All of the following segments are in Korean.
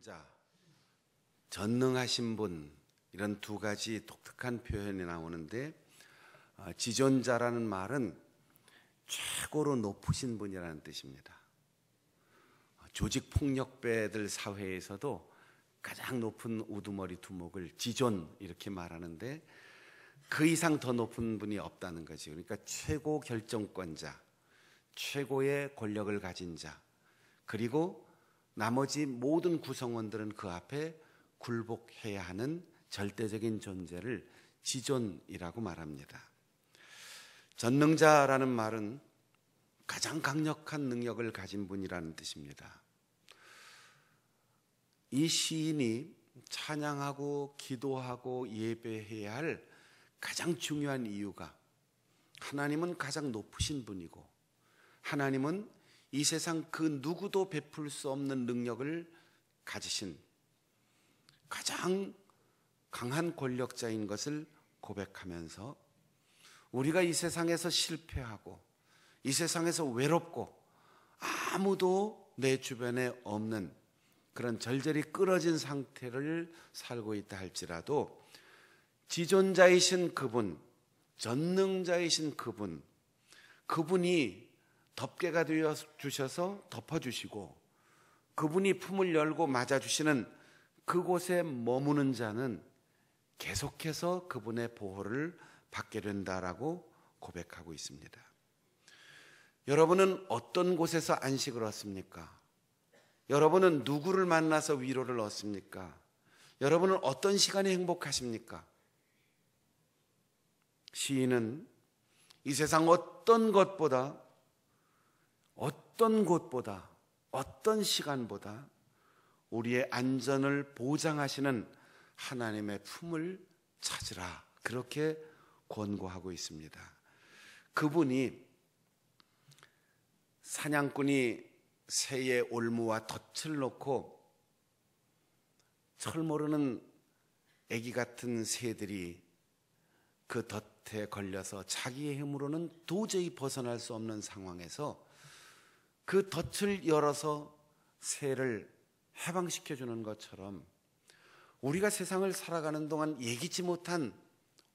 자, 전능하신 분, 이런 두 가지 독특한 표현이 나오는데, 지존자라는 말은 최고로 높으신 분이라는 뜻입니다. 조직폭력배들 사회에서도 가장 높은 우두머리 두목을 지존 이렇게 말하는데, 그 이상 더 높은 분이 없다는 거죠. 그러니까 최고 결정권자, 최고의 권력을 가진 자, 그리고 나머지 모든 구성원들은 그 앞에 굴복해야 하는 절대적인 존재를 지존이라고 말합니다. 전능자라는 말은 가장 강력한 능력을 가진 분이라는 뜻입니다. 이 시인이 찬양하고 기도하고 예배해야 할 가장 중요한 이유가, 하나님은 가장 높으신 분이고 하나님은 이 세상 그 누구도 베풀 수 없는 능력을 가지신 가장 강한 권력자인 것을 고백하면서, 우리가 이 세상에서 실패하고 이 세상에서 외롭고 아무도 내 주변에 없는 그런 절절히 끊어진 상태를 살고 있다 할지라도 지존자이신 그분, 전능자이신 그분이 덮개가 되어 주셔서 덮어주시고, 그분이 품을 열고 맞아주시는 그곳에 머무는 자는 계속해서 그분의 보호를 받게 된다라고 고백하고 있습니다. 여러분은 어떤 곳에서 안식을 얻습니까? 여러분은 누구를 만나서 위로를 얻습니까? 여러분은 어떤 시간이 행복하십니까? 시인은 이 세상 어떤 곳보다, 어떤 시간보다 우리의 안전을 보장하시는 하나님의 품을 찾으라, 그렇게 권고하고 있습니다. 그분이, 사냥꾼이 새의 올무와 덫을 놓고 철 모르는 애기 같은 새들이 그 덫에 걸려서 자기의 힘으로는 도저히 벗어날 수 없는 상황에서 그 덫을 열어서 새를 해방시켜 주는 것처럼, 우리가 세상을 살아가는 동안 예기치 못한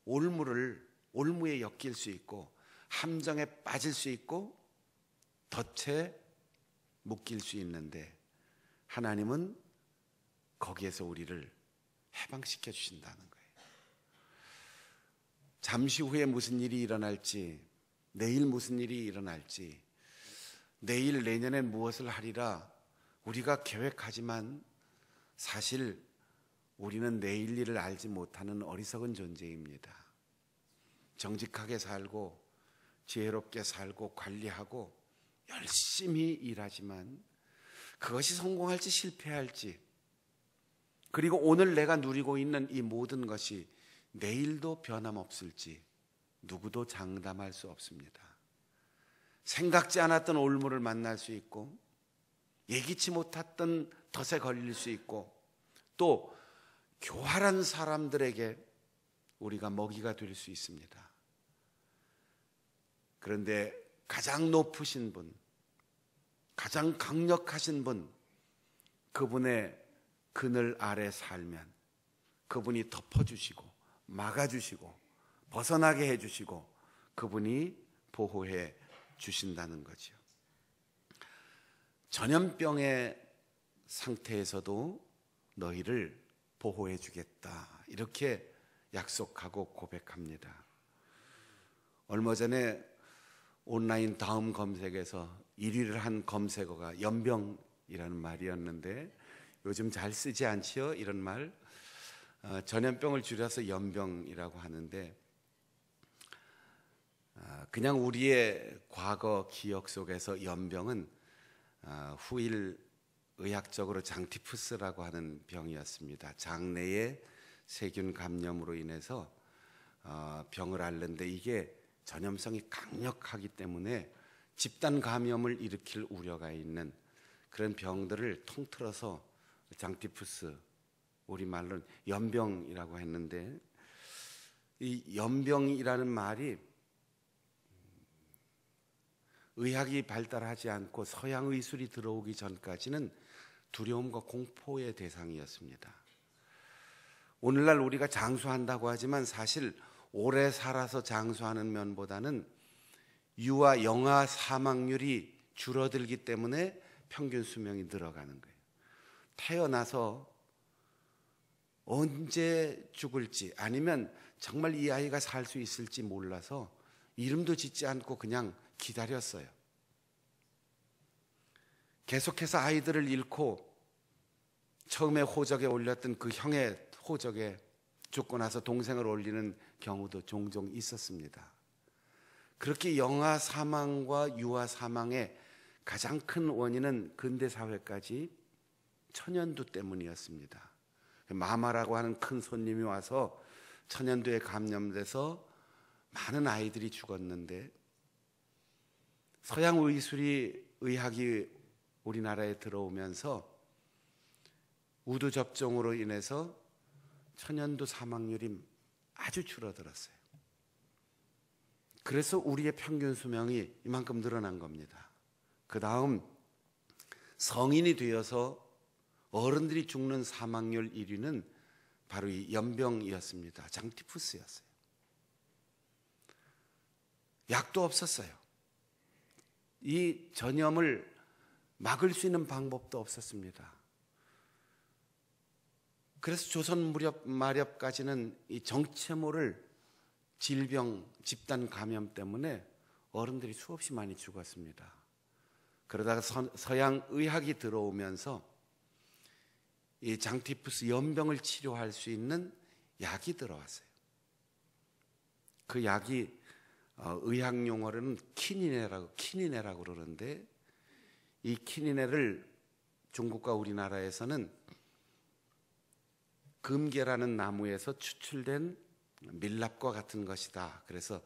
올무에 엮일 수 있고 함정에 빠질 수 있고 덫에 묶일 수 있는데, 하나님은 거기에서 우리를 해방시켜 주신다는 거예요. 잠시 후에 무슨 일이 일어날지, 내일 무슨 일이 일어날지, 내일 내년엔 무엇을 하리라 우리가 계획하지만 사실 우리는 내일 일을 알지 못하는 어리석은 존재입니다. 정직하게 살고 지혜롭게 살고 관리하고 열심히 일하지만 그것이 성공할지 실패할지, 그리고 오늘 내가 누리고 있는 이 모든 것이 내일도 변함없을지 누구도 장담할 수 없습니다. 생각지 않았던 올무를 만날 수 있고, 예기치 못했던 덫에 걸릴 수 있고, 또 교활한 사람들에게 우리가 먹이가 될 수 있습니다. 그런데 가장 높으신 분, 가장 강력하신 분, 그분의 그늘 아래 살면 그분이 덮어주시고 막아주시고 벗어나게 해주시고 그분이 보호해 주신다는 거죠. 전염병의 상태에서도 너희를 보호해 주겠다, 이렇게 약속하고 고백합니다. 얼마 전에 온라인 다음 검색에서 1위를 한 검색어가 연병이라는 말이었는데, 요즘 잘 쓰지 않지요? 이런 말. 전염병을 줄여서 연병이라고 하는데, 그냥 우리의 과거 기억 속에서 연병은 후일 의학적으로 장티푸스라고 하는 병이었습니다. 장내의 세균 감염으로 인해서 병을 앓는데, 이게 전염성이 강력하기 때문에 집단 감염을 일으킬 우려가 있는 그런 병들을 통틀어서 장티푸스, 우리말로는 연병이라고 했는데, 이 연병이라는 말이 의학이 발달하지 않고 서양 의술이 들어오기 전까지는 두려움과 공포의 대상이었습니다. 오늘날 우리가 장수한다고 하지만 사실 오래 살아서 장수하는 면보다는 유아 영아 사망률이 줄어들기 때문에 평균 수명이 늘어가는 거예요. 태어나서 언제 죽을지 아니면 정말 이 아이가 살 수 있을지 몰라서 이름도 짓지 않고 그냥 기다렸어요. 계속해서 아이들을 잃고 처음에 호적에 올렸던 그 형의 호적에 죽고 나서 동생을 올리는 경우도 종종 있었습니다. 그렇게 영아 사망과 유아 사망의 가장 큰 원인은 근대 사회까지 천연두 때문이었습니다. 마마라고 하는 큰 손님이 와서 천연두에 감염돼서 많은 아이들이 죽었는데 서양 의학이 우리나라에 들어오면서 우두 접종으로 인해서 천연두 사망률이 아주 줄어들었어요. 그래서 우리의 평균 수명이 이만큼 늘어난 겁니다. 그 다음 성인이 되어서 어른들이 죽는 사망률 1위는 바로 이 연병이었습니다. 장티푸스였어요. 약도 없었어요. 이 전염을 막을 수 있는 방법도 없었습니다. 그래서 조선 무렵 말엽까지는 이 정체 모를 질병, 집단 감염 때문에 어른들이 수없이 많이 죽었습니다. 그러다가 서양 의학이 들어오면서 이 장티푸스 연병을 치료할 수 있는 약이 들어왔어요. 그 약이 의학 용어로는 키니네라고 그러는데 이 키니네를 중국과 우리나라에서는 금계라는 나무에서 추출된 밀랍과 같은 것이다. 그래서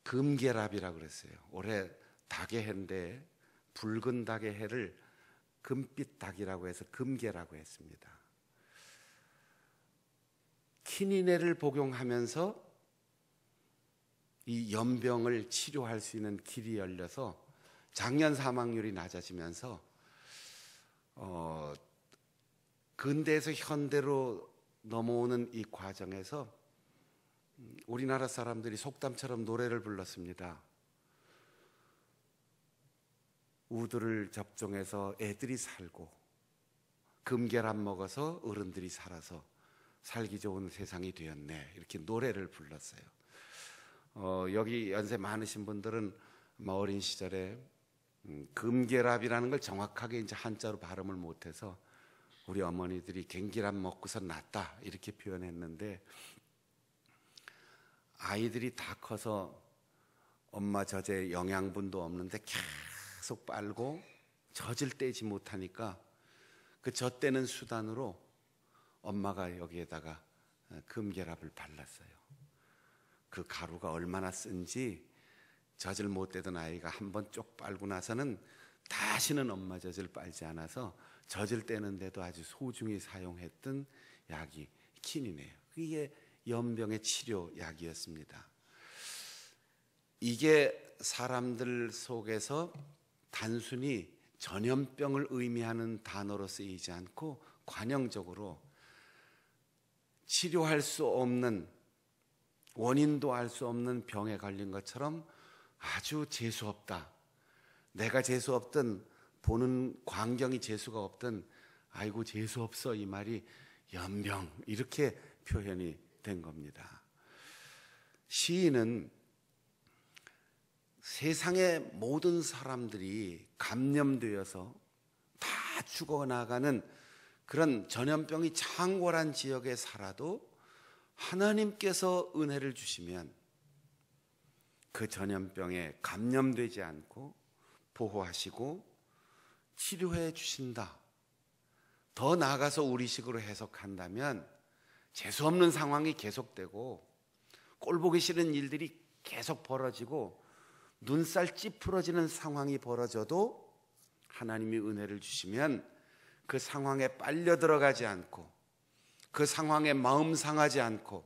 금계랍이라고 그랬어요. 올해 닭의 해인데 붉은 닭의 해를 금빛 닭이라고 해서 금계라고 했습니다. 키니네를 복용하면서 이 연병을 치료할 수 있는 길이 열려서 장년 사망률이 낮아지면서 근대에서 현대로 넘어오는 이 과정에서 우리나라 사람들이 속담처럼 노래를 불렀습니다. 우두를 접종해서 애들이 살고 금계랍 먹어서 어른들이 살아서 살기 좋은 세상이 되었네. 이렇게 노래를 불렀어요. 여기 연세 많으신 분들은 어린 시절에 금계랍이라는 걸 정확하게 이제 한자로 발음을 못해서 우리 어머니들이 갱기랍 먹고서 낫다 이렇게 표현했는데 아이들이 다 커서 엄마 젖에 영양분도 없는데 계속 빨고 젖을 떼지 못하니까 그 젖 떼는 수단으로 엄마가 여기에다가 금계랍을 발랐어요. 그 가루가 얼마나 쓴지 젖을 못 떼던 아이가 한번 쪽 빨고 나서는 다시는 엄마 젖을 빨지 않아서 젖을 떼는데도 아주 소중히 사용했던 약이 키니네요. 이게 연병의 치료 약이었습니다. 이게 사람들 속에서 단순히 전염병을 의미하는 단어로 쓰이지 않고 관용적으로 치료할 수 없는, 원인도 알 수 없는 병에 걸린 것처럼 아주 재수없다, 내가 재수없든 보는 광경이 재수가 없든 아이고 재수없어, 이 말이 연병 이렇게 표현이 된 겁니다. 시인은 세상의 모든 사람들이 감염되어서 다 죽어나가는 그런 전염병이 창궐한 지역에 살아도 하나님께서 은혜를 주시면 그 전염병에 감염되지 않고 보호하시고 치료해 주신다. 더 나아가서 우리식으로 해석한다면 재수없는 상황이 계속되고 꼴보기 싫은 일들이 계속 벌어지고 눈살 찌푸러지는 상황이 벌어져도 하나님이 은혜를 주시면 그 상황에 빨려 들어가지 않고 그 상황에 마음 상하지 않고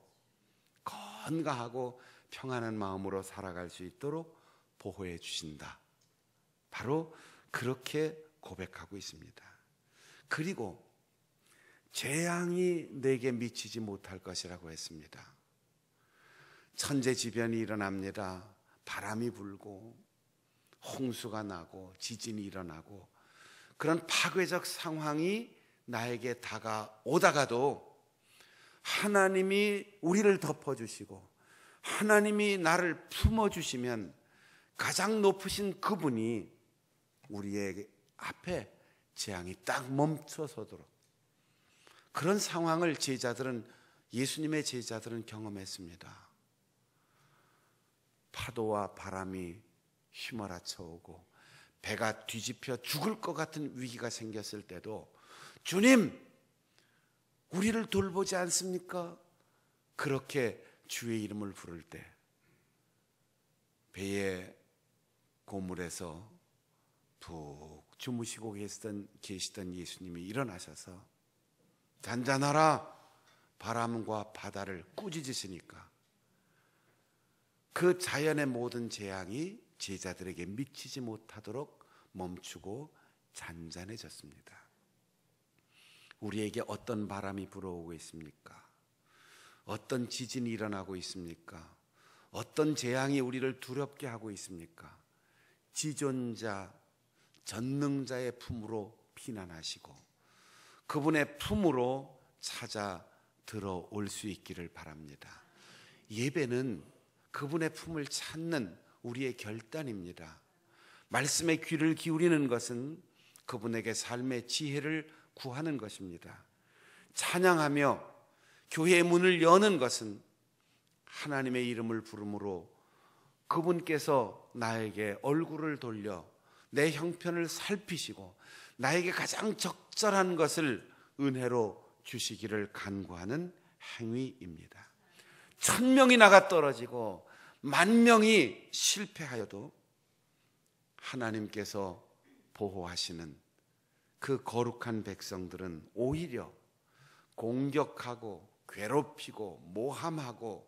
건강하고 평안한 마음으로 살아갈 수 있도록 보호해 주신다. 바로 그렇게 고백하고 있습니다. 그리고 재앙이 내게 미치지 못할 것이라고 했습니다. 천재지변이 일어납니다. 바람이 불고 홍수가 나고 지진이 일어나고 그런 파괴적 상황이 나에게 다가오다가도 하나님이 우리를 덮어주시고 하나님이 나를 품어주시면 가장 높으신 그분이 우리의 앞에 재앙이 딱 멈춰서도록 그런 상황을 예수님의 제자들은 경험했습니다. 파도와 바람이 휘몰아쳐 오고 배가 뒤집혀 죽을 것 같은 위기가 생겼을 때도 주님, 우리를 돌보지 않습니까? 그렇게 주의 이름을 부를 때 배의 고물에서 푹 주무시고 계시던 예수님이 일어나셔서 잔잔하라, 바람과 바다를 꾸짖으시니까 그 자연의 모든 재앙이 제자들에게 미치지 못하도록 멈추고 잔잔해졌습니다. 우리에게 어떤 바람이 불어오고 있습니까? 어떤 지진이 일어나고 있습니까? 어떤 재앙이 우리를 두렵게 하고 있습니까? 지존자, 전능자의 품으로 피난하시고 그분의 품으로 찾아 들어올 수 있기를 바랍니다. 예배는 그분의 품을 찾는 우리의 결단입니다. 말씀에 귀를 기울이는 것은 그분에게 삶의 지혜를 구하는 것입니다. 찬양하며 교회의 문을 여는 것은 하나님의 이름을 부름으로 그분께서 나에게 얼굴을 돌려 내 형편을 살피시고 나에게 가장 적절한 것을 은혜로 주시기를 간구하는 행위입니다. 1000명이 나가 떨어지고 10,000명이 실패하여도 하나님께서 보호하시는 그 거룩한 백성들은 오히려 공격하고 괴롭히고 모함하고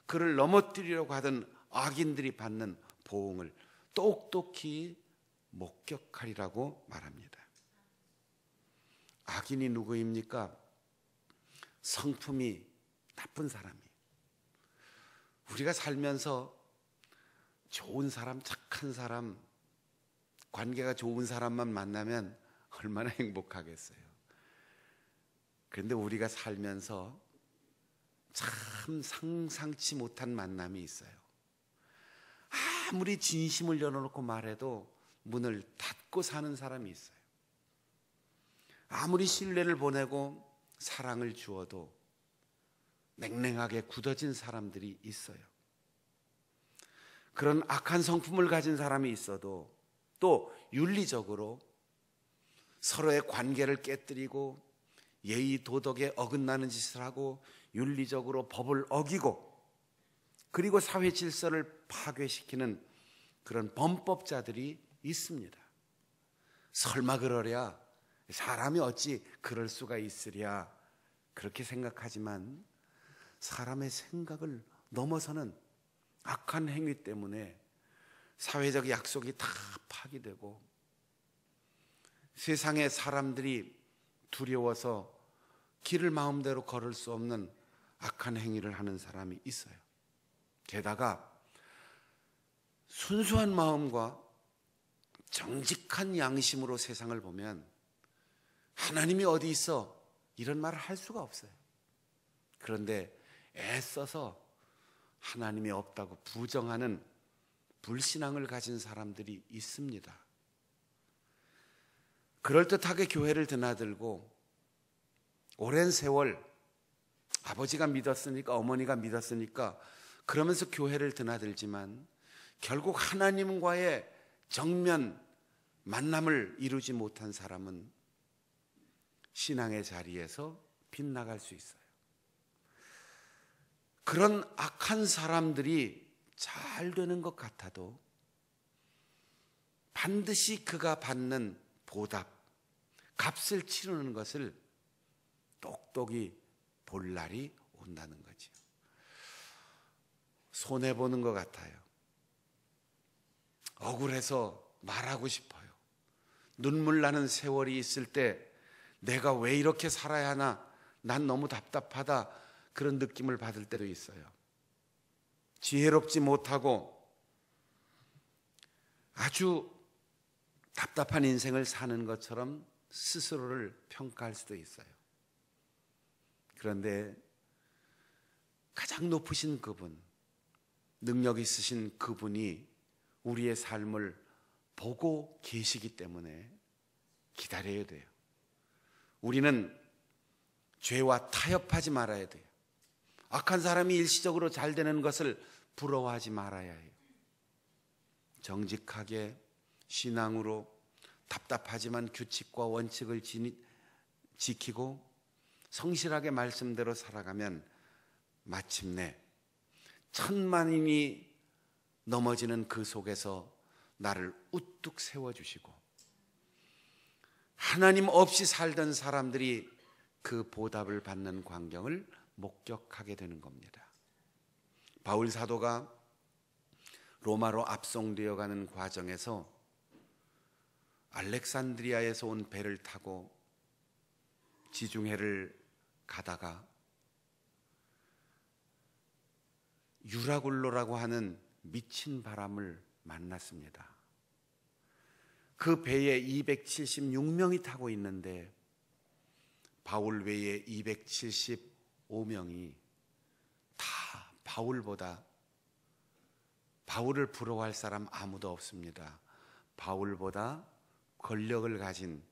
그를 넘어뜨리려고 하던 악인들이 받는 보응을 똑똑히 목격하리라고 말합니다. 악인이 누구입니까? 성품이 나쁜 사람이. 우리가 살면서 좋은 사람, 착한 사람, 관계가 좋은 사람만 만나면 얼마나 행복하겠어요. 그런데 우리가 살면서 참 상상치 못한 만남이 있어요. 아무리 진심을 열어놓고 말해도 문을 닫고 사는 사람이 있어요. 아무리 신뢰를 보내고 사랑을 주어도 냉랭하게 굳어진 사람들이 있어요. 그런 악한 성품을 가진 사람이 있어도 또 윤리적으로 서로의 관계를 깨뜨리고 예의 도덕에 어긋나는 짓을 하고 윤리적으로 법을 어기고 그리고 사회 질서를 파괴시키는 그런 범법자들이 있습니다. 설마 그러랴, 사람이 어찌 그럴 수가 있으랴 그렇게 생각하지만 사람의 생각을 넘어서는 악한 행위 때문에 사회적 약속이 다 파기되고 세상의 사람들이 두려워서 길을 마음대로 걸을 수 없는 악한 행위를 하는 사람이 있어요. 게다가 순수한 마음과 정직한 양심으로 세상을 보면 하나님이 어디 있어? 이런 말을 할 수가 없어요. 그런데 애써서 하나님이 없다고 부정하는 불신앙을 가진 사람들이 있습니다. 그럴듯하게 교회를 드나들고 오랜 세월 아버지가 믿었으니까 어머니가 믿었으니까 그러면서 교회를 드나들지만 결국 하나님과의 정면 만남을 이루지 못한 사람은 신앙의 자리에서 빗나갈 수 있어요. 그런 악한 사람들이 잘 되는 것 같아도 반드시 그가 받는 보답, 값을 치르는 것을 똑똑히 볼 날이 온다는 거죠. 손해보는 것 같아요. 억울해서 말하고 싶어요. 눈물 나는 세월이 있을 때 내가 왜 이렇게 살아야 하나, 난 너무 답답하다, 그런 느낌을 받을 때도 있어요. 지혜롭지 못하고 아주 답답한 인생을 사는 것처럼 스스로를 평가할 수도 있어요. 그런데 가장 높으신 그분, 능력 있으신 그분이 우리의 삶을 보고 계시기 때문에 기다려야 돼요. 우리는 죄와 타협하지 말아야 돼요. 악한 사람이 일시적으로 잘 되는 것을 부러워하지 말아야 해요. 정직하게 신앙으로 답답하지만 규칙과 원칙을 지키고 성실하게 말씀대로 살아가면 마침내 천만인이 넘어지는 그 속에서 나를 우뚝 세워주시고, 하나님 없이 살던 사람들이 그 보답을 받는 광경을 목격하게 되는 겁니다. 바울 사도가 로마로 압송되어 가는 과정에서 알렉산드리아에서 온 배를 타고 지중해를 가다가 유라굴로라고 하는 미친 바람을 만났습니다. 그 배에 276명이 타고 있는데 바울 외에 275명이 다 바울을 부러워할 사람 아무도 없습니다. 바울보다 권력을 가진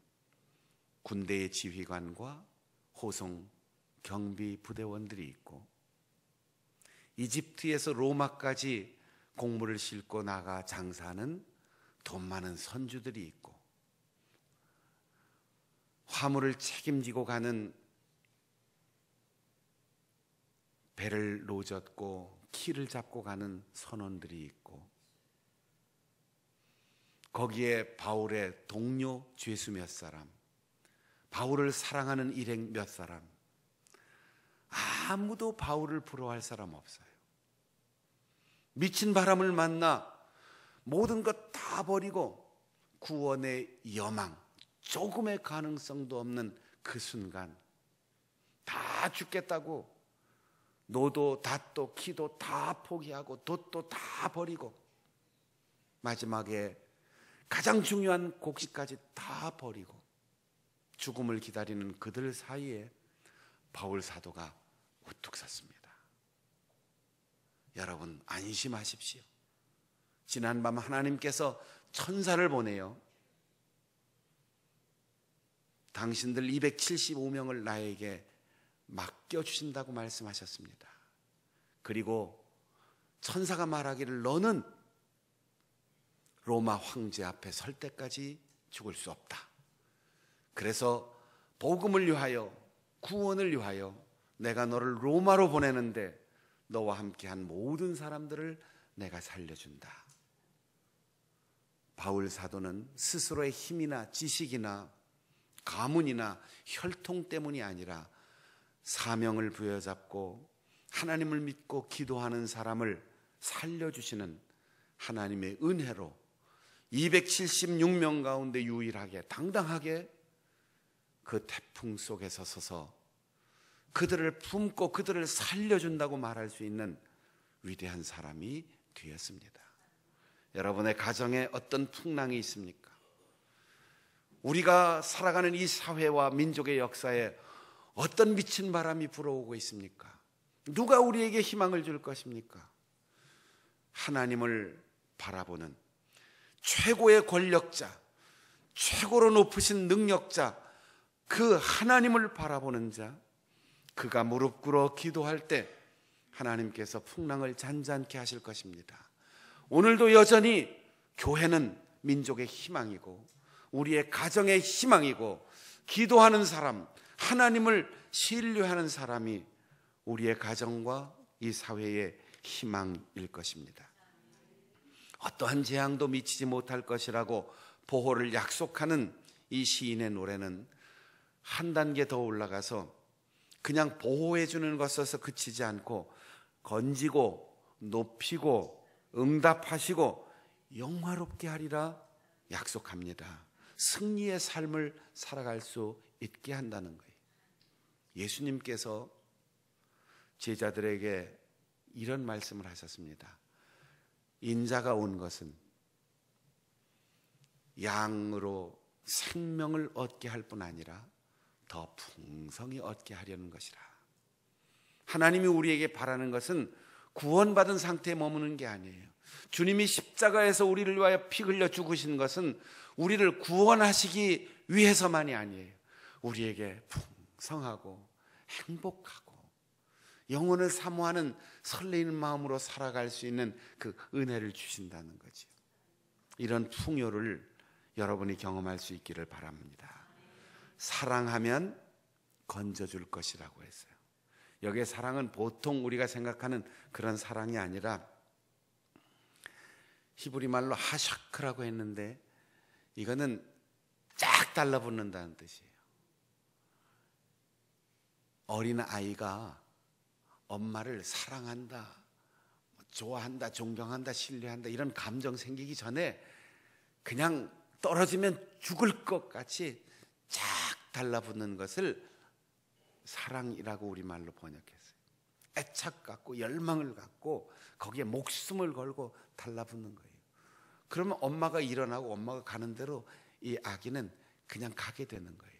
군대의 지휘관과 호송 경비 부대원들이 있고, 이집트에서 로마까지 공물을 싣고 나가 장사하는 돈 많은 선주들이 있고, 화물을 책임지고 가는 배를 노젓고 키를 잡고 가는 선원들이 있고, 거기에 바울의 동료 죄수 몇 사람, 바울을 사랑하는 일행 몇 사람, 아무도 바울을 부러워할 사람 없어요. 미친 바람을 만나 모든 것 다 버리고 구원의 여망, 조금의 가능성도 없는 그 순간, 다 죽겠다고 노도 닷도 키도 다 포기하고 돛도 다 버리고 마지막에 가장 중요한 곡식까지 다 버리고 죽음을 기다리는 그들 사이에 바울 사도가 우뚝 섰습니다. 여러분, 안심하십시오. 지난밤 하나님께서 천사를 보내요. 당신들 275명을 나에게 맡겨주신다고 말씀하셨습니다. 그리고 천사가 말하기를 너는 로마 황제 앞에 설 때까지 죽을 수 없다. 그래서 복음을 위하여, 구원을 위하여 내가 너를 로마로 보내는데 너와 함께한 모든 사람들을 내가 살려준다. 바울 사도는 스스로의 힘이나 지식이나 가문이나 혈통 때문이 아니라 사명을 부여잡고 하나님을 믿고 기도하는 사람을 살려주시는 하나님의 은혜로 276명 가운데 유일하게 당당하게 그 태풍 속에서 서서 그들을 품고 그들을 살려준다고 말할 수 있는 위대한 사람이 되었습니다. 여러분의 가정에 어떤 풍랑이 있습니까? 우리가 살아가는 이 사회와 민족의 역사에 어떤 미친 바람이 불어오고 있습니까? 누가 우리에게 희망을 줄 것입니까? 하나님을 바라보는 최고의 권력자, 최고로 높으신 능력자, 그 하나님을 바라보는 자, 그가 무릎 꿇어 기도할 때 하나님께서 풍랑을 잔잔케 하실 것입니다. 오늘도 여전히 교회는 민족의 희망이고 우리의 가정의 희망이고, 기도하는 사람, 하나님을 신뢰하는 사람이 우리의 가정과 이 사회의 희망일 것입니다. 어떠한 재앙도 미치지 못할 것이라고 보호를 약속하는 이 시인의 노래는 한 단계 더 올라가서 그냥 보호해 주는 것에서 그치지 않고 건지고 높이고 응답하시고 영화롭게 하리라 약속합니다. 승리의 삶을 살아갈 수 있게 한다는 거예요. 예수님께서 제자들에게 이런 말씀을 하셨습니다. 인자가 온 것은 양으로 생명을 얻게 할 뿐 아니라 더 풍성히 얻게 하려는 것이라. 하나님이 우리에게 바라는 것은 구원받은 상태에 머무는 게 아니에요. 주님이 십자가에서 우리를 위하여 피 흘려 죽으신 것은 우리를 구원하시기 위해서만이 아니에요. 우리에게 풍성하고 행복하고 영혼을 사모하는 설레이는 마음으로 살아갈 수 있는 그 은혜를 주신다는 거죠. 이런 풍요를 여러분이 경험할 수 있기를 바랍니다. 사랑하면 건져줄 것이라고 했어요. 여기에 사랑은 보통 우리가 생각하는 그런 사랑이 아니라 히브리 말로 하샤크라고 했는데 이거는 쫙 달라붙는다는 뜻이에요. 어린 아이가 엄마를 사랑한다, 좋아한다, 존경한다, 신뢰한다 이런 감정 생기기 전에 그냥 떨어지면 죽을 것 같이 쫙 달라붙는 것을 사랑이라고 우리말로 번역했어요. 애착 갖고 열망을 갖고 거기에 목숨을 걸고 달라붙는 거예요. 그러면 엄마가 일어나고 엄마가 가는 대로 이 아기는 그냥 가게 되는 거예요.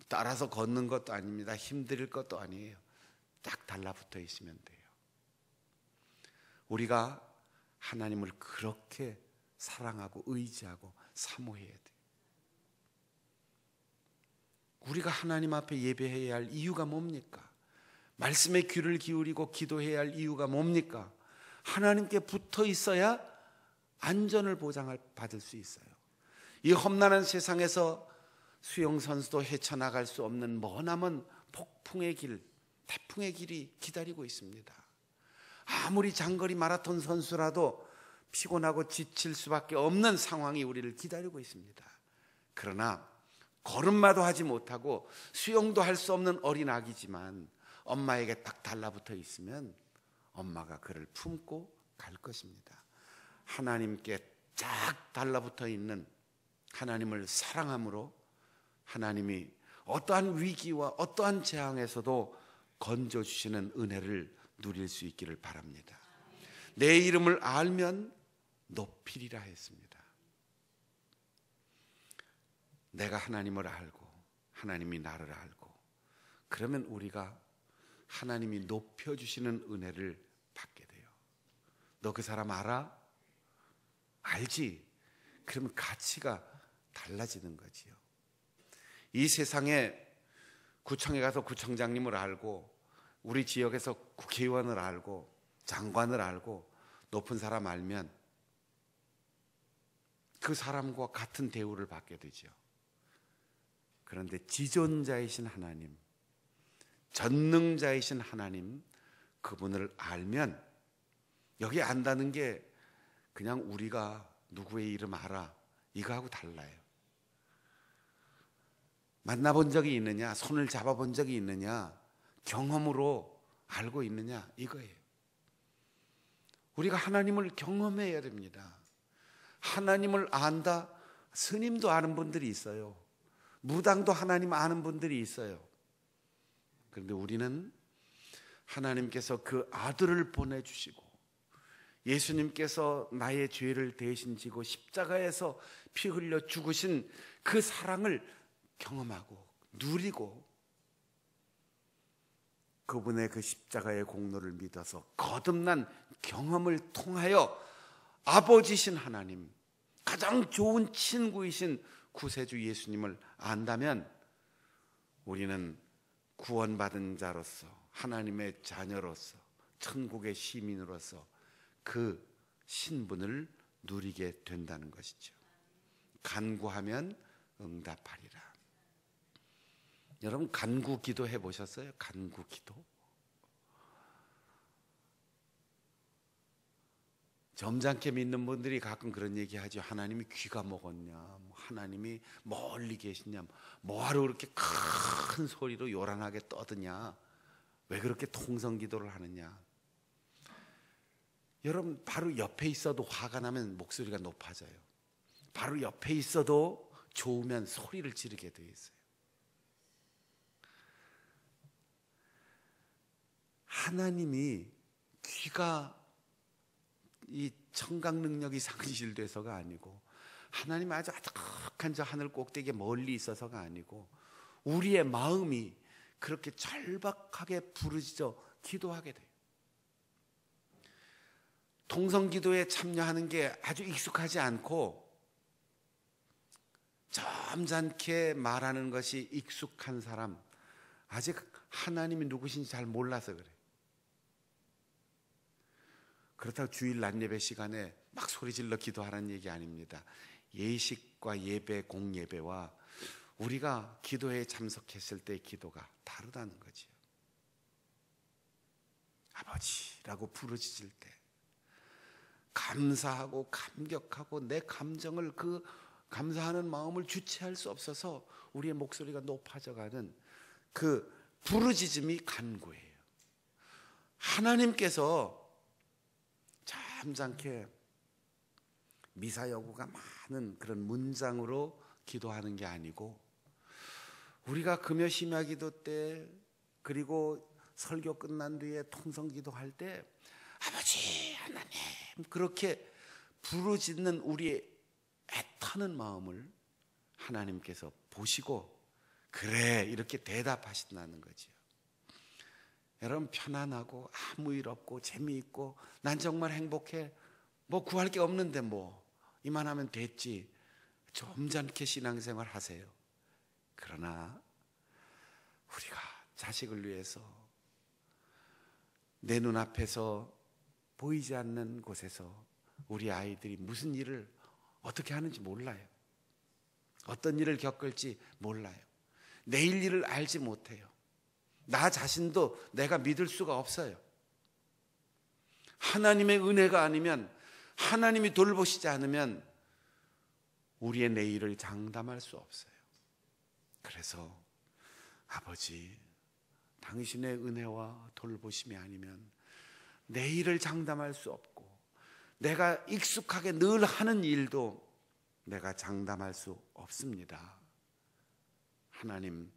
따라서 걷는 것도 아닙니다. 힘들 것도 아니에요. 딱 달라붙어 있으면 돼요. 우리가 하나님을 그렇게 사랑하고 의지하고 사모해야 돼요. 우리가 하나님 앞에 예배해야 할 이유가 뭡니까? 말씀에 귀를 기울이고 기도해야 할 이유가 뭡니까? 하나님께 붙어 있어야 안전을 받을 수 있어요. 이 험난한 세상에서 수영 선수도 헤쳐나갈 수 없는 머나먼 폭풍의 길, 태풍의 길이 기다리고 있습니다. 아무리 장거리 마라톤 선수라도 피곤하고 지칠 수밖에 없는 상황이 우리를 기다리고 있습니다. 그러나 걸음마도 하지 못하고 수영도 할 수 없는 어린 아기지만 엄마에게 딱 달라붙어 있으면 엄마가 그를 품고 갈 것입니다. 하나님께 쫙 달라붙어 있는 하나님을 사랑함으로 하나님이 어떠한 위기와 어떠한 재앙에서도 건져주시는 은혜를 누릴 수 있기를 바랍니다. 내 이름을 알면 높이리라 했습니다. 내가 하나님을 알고 하나님이 나를 알고 그러면 우리가 하나님이 높여주시는 은혜를 받게 돼요. 너 그 사람 알아? 알지? 그러면 가치가 달라지는 거지요. 이 세상에 구청에 가서 구청장님을 알고 우리 지역에서 국회의원을 알고 장관을 알고 높은 사람 알면 그 사람과 같은 대우를 받게 되죠. 그런데 지존자이신 하나님, 전능자이신 하나님, 그분을 알면 여기 안다는 게 그냥 우리가 누구의 이름 알아 이거하고 달라요. 만나본 적이 있느냐, 손을 잡아본 적이 있느냐, 경험으로 알고 있느냐 이거예요. 우리가 하나님을 경험해야 됩니다. 하나님을 안다. 스님도 아는 분들이 있어요. 무당도 하나님 아는 분들이 있어요. 그런데 우리는 하나님께서 그 아들을 보내주시고 예수님께서 나의 죄를 대신 지고 십자가에서 피 흘려 죽으신 그 사랑을 경험하고 누리고 그분의 그 십자가의 공로를 믿어서 거듭난 경험을 통하여 아버지신 하나님, 가장 좋은 친구이신 구세주 예수님을 안다면 우리는 구원받은 자로서 하나님의 자녀로서 천국의 시민으로서 그 신분을 누리게 된다는 것이죠. 간구하면 응답하리라. 여러분 간구 기도 해보셨어요? 간구 기도? 점잖게 믿는 분들이 가끔 그런 얘기하죠. 하나님이 귀가 먹었냐, 하나님이 멀리 계시냐, 뭐하러 그렇게 큰 소리로 요란하게 떠드냐, 왜 그렇게 통성기도를 하느냐. 여러분 바로 옆에 있어도 화가 나면 목소리가 높아져요. 바로 옆에 있어도 좋으면 소리를 지르게 되어 있어요. 하나님이 귀가 이 청각 능력이 상실돼서가 아니고, 하나님이 아주 아득한 저 하늘 꼭대기에 멀리 있어서가 아니고, 우리의 마음이 그렇게 절박하게 부르짖어 기도하게 돼요. 통성기도에 참여하는 게 아주 익숙하지 않고 점잖게 말하는 것이 익숙한 사람, 아직 하나님이 누구신지 잘 몰라서 그래. 그렇다고 주일 낮예배 시간에 막 소리질러 기도하라는 얘기 아닙니다. 예식과 예배, 공예배와 우리가 기도회에 참석했을 때의 기도가 다르다는 거지요. 아버지라고 부르짖을 때 감사하고 감격하고 내 감정을, 그 감사하는 마음을 주체할 수 없어서 우리의 목소리가 높아져가는 그 부르짖음이 간구예요. 하나님께서 잠잠케 미사여구가 많은 그런 문장으로 기도하는 게 아니고, 우리가 금요 심야 기도 때, 그리고 설교 끝난 뒤에 통성 기도할 때 아버지 하나님 그렇게 부르짖는 우리의 애타는 마음을 하나님께서 보시고 그래 이렇게 대답하신다는 거지요. 여러분, 편안하고 아무 일 없고 재미있고 난 정말 행복해, 뭐 구할 게 없는데 뭐 이만하면 됐지, 점잖게 신앙생활 하세요. 그러나 우리가 자식을 위해서 내 눈앞에서 보이지 않는 곳에서 우리 아이들이 무슨 일을 어떻게 하는지 몰라요. 어떤 일을 겪을지 몰라요. 내일 일을 알지 못해요. 나 자신도 내가 믿을 수가 없어요. 하나님의 은혜가 아니면, 하나님이 돌보시지 않으면 우리의 내일을 장담할 수 없어요. 그래서 아버지, 당신의 은혜와 돌보심이 아니면 내일을 장담할 수 없고, 내가 익숙하게 늘 하는 일도 내가 장담할 수 없습니다. 하나님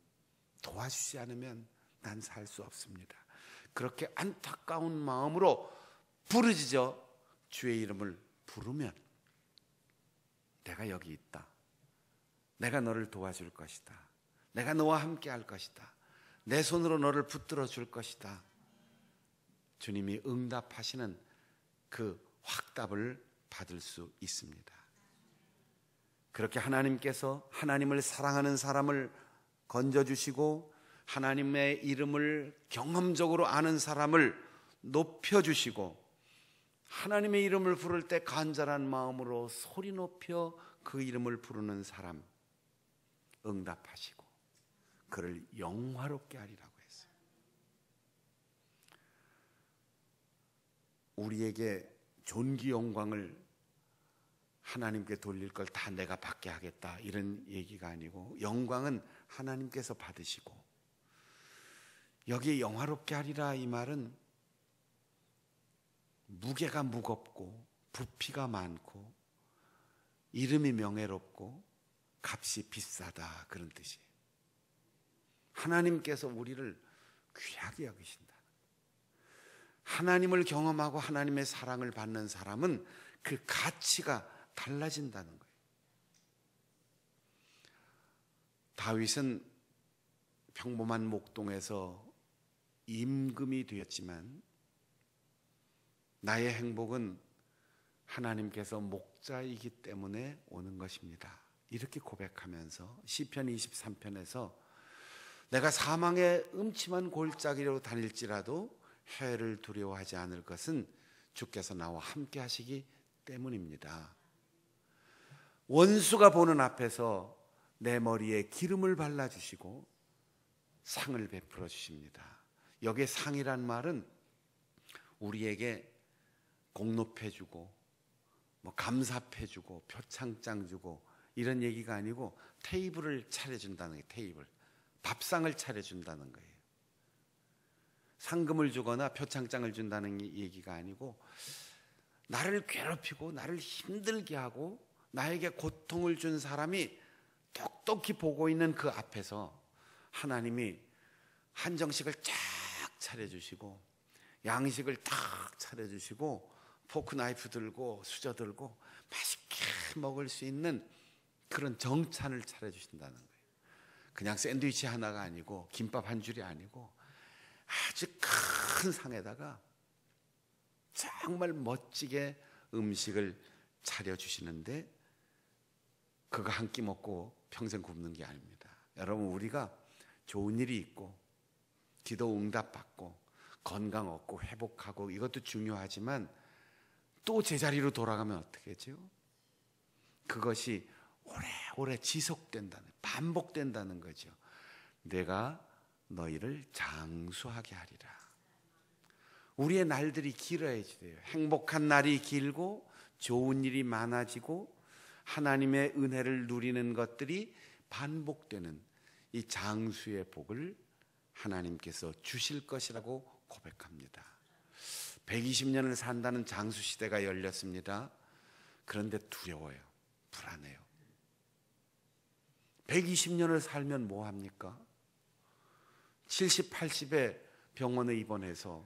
도와주지 않으면 난 살 수 없습니다. 그렇게 안타까운 마음으로 부르짖어 주의 이름을 부르면 내가 여기 있다, 내가 너를 도와줄 것이다, 내가 너와 함께 할 것이다, 내 손으로 너를 붙들어 줄 것이다, 주님이 응답하시는 그 확답을 받을 수 있습니다. 그렇게 하나님께서 하나님을 사랑하는 사람을 건져주시고 하나님의 이름을 경험적으로 아는 사람을 높여주시고, 하나님의 이름을 부를 때 간절한 마음으로 소리 높여 그 이름을 부르는 사람 응답하시고 그를 영화롭게 하리라고 했어요. 우리에게 존귀 영광을 하나님께 돌릴 걸 다 내가 받게 하겠다 이런 얘기가 아니고, 영광은 하나님께서 받으시고, 여기 영화롭게 하리라 이 말은 무게가 무겁고 부피가 많고 이름이 명예롭고 값이 비싸다 그런 뜻이에요. 하나님께서 우리를 귀하게 여기신다. 하나님을 경험하고 하나님의 사랑을 받는 사람은 그 가치가 달라진다는 거예요. 다윗은 평범한 목동에서 임금이 되었지만 나의 행복은 하나님께서 목자이기 때문에 오는 것입니다. 이렇게 고백하면서 시편 23편에서 내가 사망의 음침한 골짜기로 다닐지라도 해를 두려워하지 않을 것은 주께서 나와 함께 하시기 때문입니다. 원수가 보는 앞에서 내 머리에 기름을 발라주시고 상을 베풀어 주십니다. 여기에 상이란 말은 우리에게 공롭해주고 뭐 감사패주고 표창장 주고 이런 얘기가 아니고 테이블을 차려준다는 거예요. 테이블, 밥상을 차려준다는 거예요. 상금을 주거나 표창장을 준다는 얘기가 아니고, 나를 괴롭히고 나를 힘들게 하고 나에게 고통을 준 사람이 똑똑히 보고 있는 그 앞에서 하나님이 한정식을 쫙 차려주시고 양식을 탁 차려주시고 포크 나이프 들고 수저 들고 맛있게 먹을 수 있는 그런 정찬을 차려주신다는 거예요. 그냥 샌드위치 하나가 아니고 김밥 한 줄이 아니고 아주 큰 상에다가 정말 멋지게 음식을 차려주시는데 그거 한 끼 먹고 평생 굶는 게 아닙니다. 여러분, 우리가 좋은 일이 있고 기도 응답받고 건강 얻고 회복하고 이것도 중요하지만 또 제자리로 돌아가면 어떻게 하죠? 그것이 오래오래 지속된다는, 반복된다는 거죠. 내가 너희를 장수하게 하리라. 우리의 날들이 길어야지 돼요. 행복한 날이 길고 좋은 일이 많아지고 하나님의 은혜를 누리는 것들이 반복되는 이 장수의 복을 하나님께서 주실 것이라고 고백합니다. 120년을 산다는 장수 시대가 열렸습니다. 그런데 두려워요. 불안해요. 120년을 살면 뭐 합니까? 70, 80에 병원에 입원해서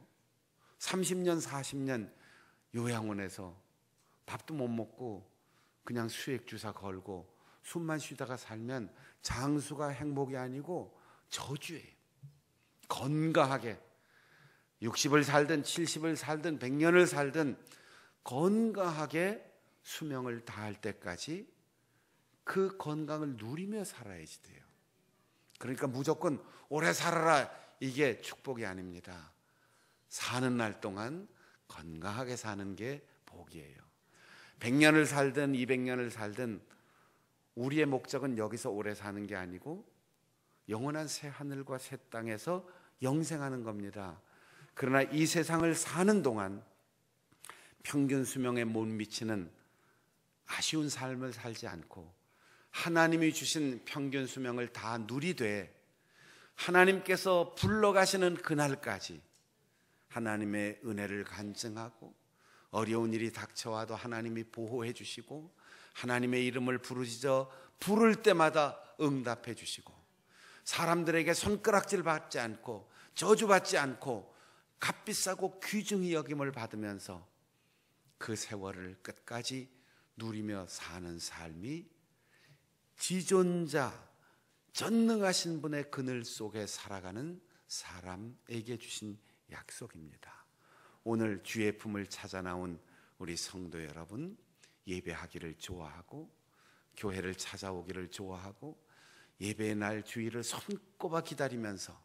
30년, 40년 요양원에서 밥도 못 먹고 그냥 수액 주사 걸고 숨만 쉬다가 살면 장수가 행복이 아니고 저주예요. 건강하게 60을 살든 70을 살든 100년을 살든 건강하게 수명을 다할 때까지 그 건강을 누리며 살아야지 돼요. 그러니까 무조건 오래 살아라 이게 축복이 아닙니다. 사는 날 동안 건강하게 사는 게 복이에요. 100년을 살든 200년을 살든 우리의 목적은 여기서 오래 사는 게 아니고 영원한 새 하늘과 새 땅에서 영생하는 겁니다. 그러나 이 세상을 사는 동안 평균 수명에 못 미치는 아쉬운 삶을 살지 않고 하나님이 주신 평균 수명을 다 누리되 하나님께서 불러가시는 그날까지 하나님의 은혜를 간증하고 어려운 일이 닥쳐와도 하나님이 보호해 주시고 하나님의 이름을 부르짖어 부를 때마다 응답해 주시고 사람들에게 손가락질 받지 않고 저주받지 않고 값비싸고 귀중히 여김을 받으면서 그 세월을 끝까지 누리며 사는 삶이 지존자 전능하신 분의 그늘 속에 살아가는 사람에게 주신 약속입니다. 오늘 주의 품을 찾아 나온 우리 성도 여러분, 예배하기를 좋아하고 교회를 찾아오기를 좋아하고 예배의 날 주일을 손꼽아 기다리면서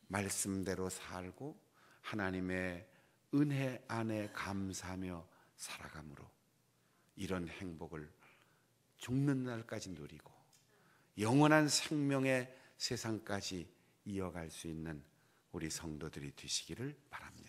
말씀대로 살고 하나님의 은혜 안에 감사하며 살아감으로 이런 행복을 죽는 날까지 누리고 영원한 생명의 세상까지 이어갈 수 있는 우리 성도들이 되시기를 바랍니다.